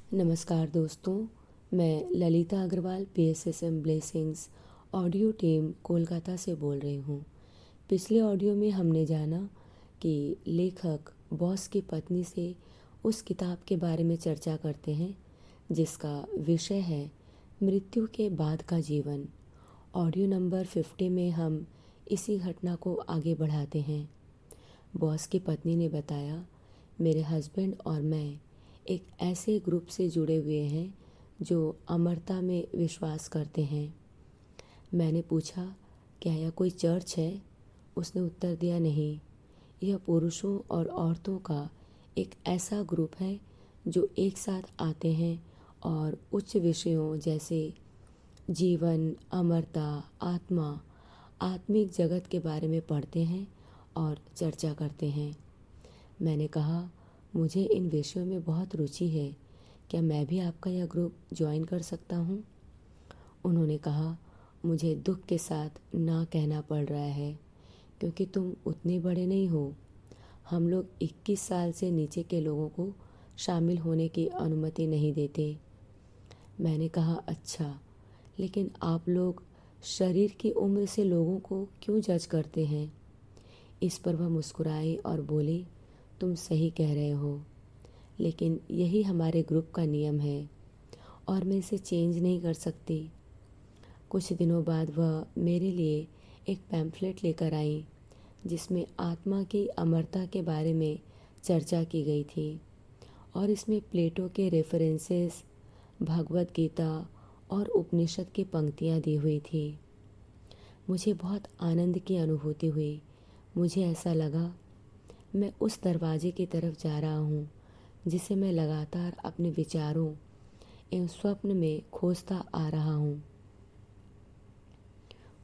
नमस्कार दोस्तों, मैं Lalita Agarwal PSSM blessings audio team Kolkata से बोल रही हूँ। पिछले ऑडियो में हमने जाना कि लेखक बॉस की पत्नी से उस किताब के बारे में चर्चा करते हैं जिसका विषय है मृत्यु के बाद का जीवन। ऑडियो नंबर 50 में हम इसी घटना को आगे बढ़ाते हैं। बॉस की पत्नी ने बताया, मेरे हस्बैंड और मैं एक ऐसे ग्रुप से जुड़े हुए हैं जो अमरता में विश्वास करते हैं। मैंने पूछा, क्या यह कोई चर्च है? उसने उत्तर दिया, नहीं, यह पुरुषों और औरतों का एक ऐसा ग्रुप है जो एक साथ आते हैं और उच्च विषयों जैसे जीवन, अमरता, आत्मा, आत्मिक जगत के बारे में पढ़ते हैं और चर्चा करते हैं। मैंने कहा, मुझे इन विषयों में बहुत रुचि है, क्या मैं भी आपका यह ग्रुप ज्वाइन कर सकता हूँ? उन्होंने कहा, मुझे दुख के साथ ना कहना पड़ रहा है क्योंकि तुम उतने बड़े नहीं हो। हम लोग 21 साल से नीचे के लोगों को शामिल होने की अनुमति नहीं देते। मैंने कहा, अच्छा, लेकिन आप लोग शरीर की उम्र से लोगों को क्यों जज करते हैं? इस पर वह मुस्कुराई और बोली, तुम सही कह रहे हो, लेकिन यही हमारे ग्रुप का नियम है और मैं इसे चेंज नहीं कर सकती। कुछ दिनों बाद वह मेरे लिए एक पैम्फलेट लेकर आई जिसमें आत्मा की अमरता के बारे में चर्चा की गई थी और इसमें प्लेटो के रेफरेंसेस, भगवत गीता और उपनिषद की पंक्तियाँ दी हुई थी। मुझे बहुत आनंद की अनुभूति हुई। मुझे ऐसा लगा मैं उस दरवाजे की तरफ जा रहा हूँ जिसे मैं लगातार अपने विचारों एवं स्वप्न में खोजता आ रहा हूँ।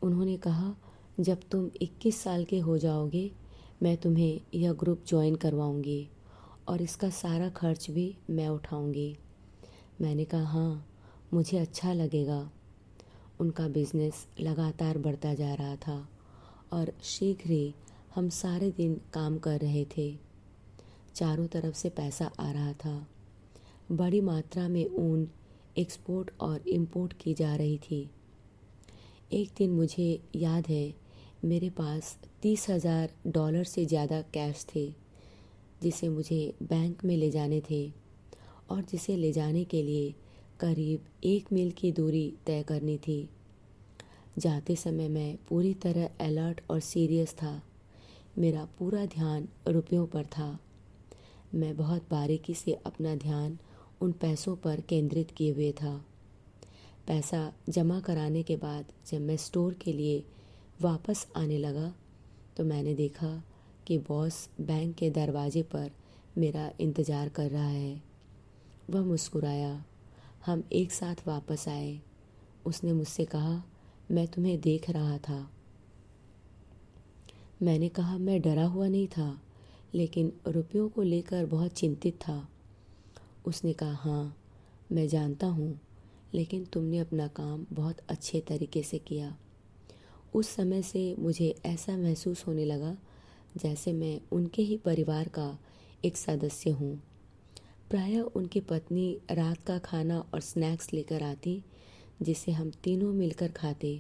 उन्होंने कहा, जब तुम 21 साल के हो जाओगे मैं तुम्हें यह ग्रुप ज्वाइन करवाऊँगी और इसका सारा खर्च भी मैं उठाऊँगी। मैंने कहा, हाँ, मुझे अच्छा लगेगा। उनका बिजनेस लगातार बढ़ता जा रहा था और शीघ्र ही हम सारे दिन काम कर रहे थे। चारों तरफ से पैसा आ रहा था। बड़ी मात्रा में ऊन एक्सपोर्ट और इंपोर्ट की जा रही थी। एक दिन मुझे याद है, मेरे पास $30,000 से ज़्यादा कैश थे जिसे मुझे बैंक में ले जाने थे और जिसे ले जाने के लिए करीब 1 मील की दूरी तय करनी थी। जाते समय मैं पूरी तरह अलर्ट और सीरियस था। मेरा पूरा ध्यान रुपयों पर था। मैं बहुत बारीकी से अपना ध्यान उन पैसों पर केंद्रित किए हुए था। पैसा जमा कराने के बाद जब मैं स्टोर के लिए वापस आने लगा तो मैंने देखा कि बॉस बैंक के दरवाजे पर मेरा इंतज़ार कर रहा है। वह मुस्कुराया। हम एक साथ वापस आए। उसने मुझसे कहा, मैं तुम्हें देख रहा था। मैंने कहा, मैं डरा हुआ नहीं था, लेकिन रुपयों को लेकर बहुत चिंतित था। उसने कहा, हाँ, मैं जानता हूँ, लेकिन तुमने अपना काम बहुत अच्छे तरीके से किया। उस समय से मुझे ऐसा महसूस होने लगा जैसे मैं उनके ही परिवार का एक सदस्य हूँ। प्रायः उनकी पत्नी रात का खाना और स्नैक्स लेकर आती जिसे हम तीनों मिलकर खाते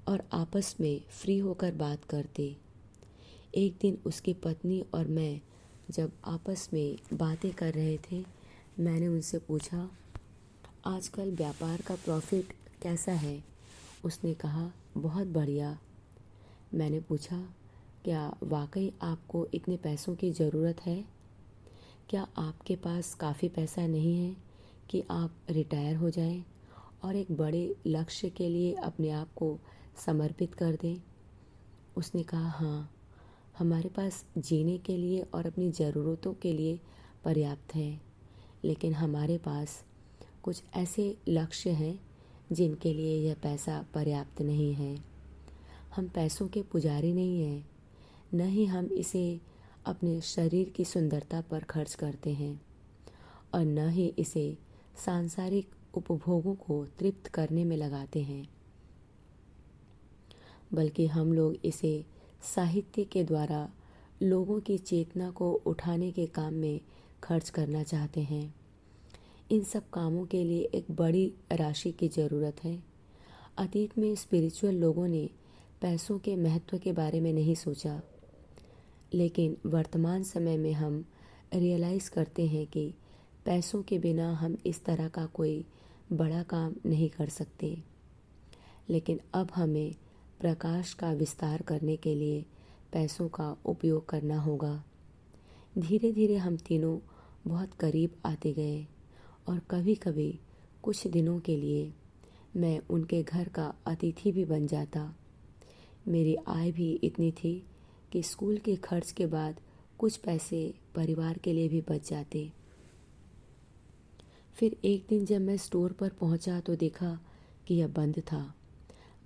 और आपस में फ्री होकर बात करते। एक दिन उसकी पत्नी और मैं जब आपस में बातें कर रहे थे, मैंने उनसे पूछा, आजकल व्यापार का प्रॉफिट कैसा है? उसने कहा, बहुत बढ़िया। मैंने पूछा, क्या वाकई आपको इतने पैसों की ज़रूरत है? क्या आपके पास काफ़ी पैसा नहीं है कि आप रिटायर हो जाएं और एक बड़े लक्ष्य के लिए अपने आप को समर्पित कर दें? उसने कहा, हाँ, हमारे पास जीने के लिए और अपनी ज़रूरतों के लिए पर्याप्त है, लेकिन हमारे पास कुछ ऐसे लक्ष्य हैं जिनके लिए यह पैसा पर्याप्त नहीं है। हम पैसों के पुजारी नहीं हैं, न ही हम इसे अपने शरीर की सुंदरता पर खर्च करते हैं और न ही इसे सांसारिक उपभोगों को तृप्त करने में लगाते हैं, बल्कि हम लोग इसे साहित्य के द्वारा लोगों की चेतना को उठाने के काम में खर्च करना चाहते हैं। इन सब कामों के लिए एक बड़ी राशि की ज़रूरत है। अतीत में स्पिरिचुअल लोगों ने पैसों के महत्व के बारे में नहीं सोचा, लेकिन वर्तमान समय में हम रियलाइज़ करते हैं कि पैसों के बिना हम इस तरह का कोई बड़ा काम नहीं कर सकते। लेकिन अब हमें प्रकाश का विस्तार करने के लिए पैसों का उपयोग करना होगा। धीरे धीरे हम तीनों बहुत करीब आते गए और कभी कभी कुछ दिनों के लिए मैं उनके घर का अतिथि भी बन जाता। मेरी आय भी इतनी थी कि स्कूल के खर्च के बाद कुछ पैसे परिवार के लिए भी बच जाते। फिर एक दिन जब मैं स्टोर पर पहुंचा तो देखा कि यह बंद था।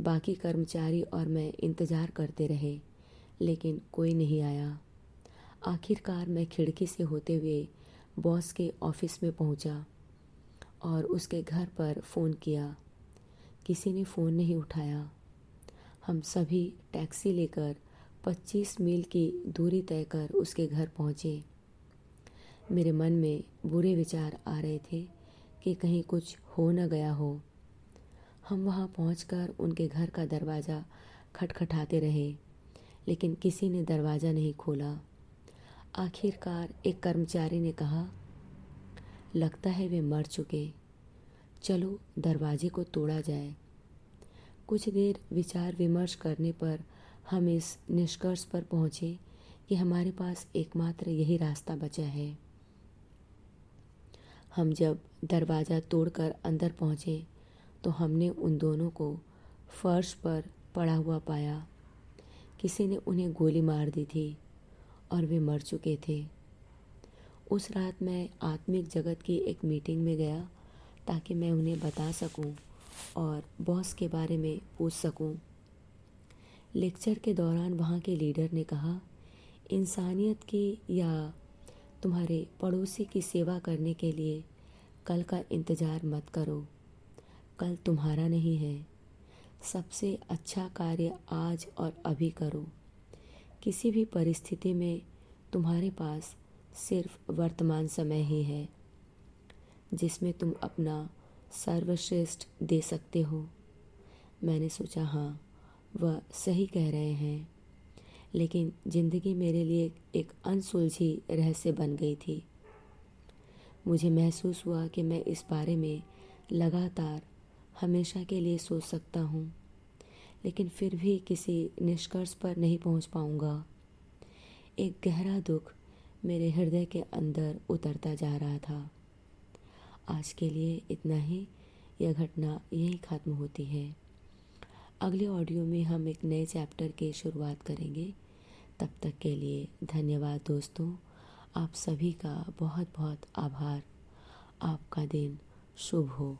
बाकी कर्मचारी और मैं इंतज़ार करते रहे, लेकिन कोई नहीं आया। आखिरकार मैं खिड़की से होते हुए बॉस के ऑफिस में पहुंचा और उसके घर पर फ़ोन किया। किसी ने फ़ोन नहीं उठाया। हम सभी टैक्सी लेकर 25 मील की दूरी तय कर उसके घर पहुँचे। मेरे मन में बुरे विचार आ रहे थे कि कहीं कुछ हो न गया हो। हम वहाँ पहुंचकर उनके घर का दरवाज़ा खटखटाते रहे, लेकिन किसी ने दरवाज़ा नहीं खोला। आखिरकार एक कर्मचारी ने कहा, लगता है वे मर चुके, चलो दरवाजे को तोड़ा जाए। कुछ देर विचार विमर्श करने पर हम इस निष्कर्ष पर पहुँचे कि हमारे पास एकमात्र यही रास्ता बचा है। हम जब दरवाज़ा तोड़कर अंदर पहुँचे तो हमने उन दोनों को फर्श पर पड़ा हुआ पाया। किसी ने उन्हें गोली मार दी थी और वे मर चुके थे। उस रात मैं आत्मिक जगत की एक मीटिंग में गया ताकि मैं उन्हें बता सकूं और बॉस के बारे में पूछ सकूं। लेक्चर के दौरान वहाँ के लीडर ने कहा, इंसानियत की या तुम्हारे पड़ोसी की सेवा करने के लिए कल का इंतज़ार मत करो। कल तुम्हारा नहीं है। सबसे अच्छा कार्य आज और अभी करो। किसी भी परिस्थिति में तुम्हारे पास सिर्फ वर्तमान समय ही है जिसमें तुम अपना सर्वश्रेष्ठ दे सकते हो। मैंने सोचा, हाँ, वह सही कह रहे हैं। लेकिन ज़िंदगी मेरे लिए एक अनसुलझी रहस्य बन गई थी। मुझे महसूस हुआ कि मैं इस बारे में लगातार हमेशा के लिए सोच सकता हूँ, लेकिन फिर भी किसी निष्कर्ष पर नहीं पहुँच पाऊँगा। एक गहरा दुख मेरे हृदय के अंदर उतरता जा रहा था। आज के लिए इतना ही। यह घटना यहीं ख़त्म होती है। अगले ऑडियो में हम एक नए चैप्टर की शुरुआत करेंगे। तब तक के लिए धन्यवाद दोस्तों। आप सभी का बहुत बहुत आभार। आपका दिन शुभ हो।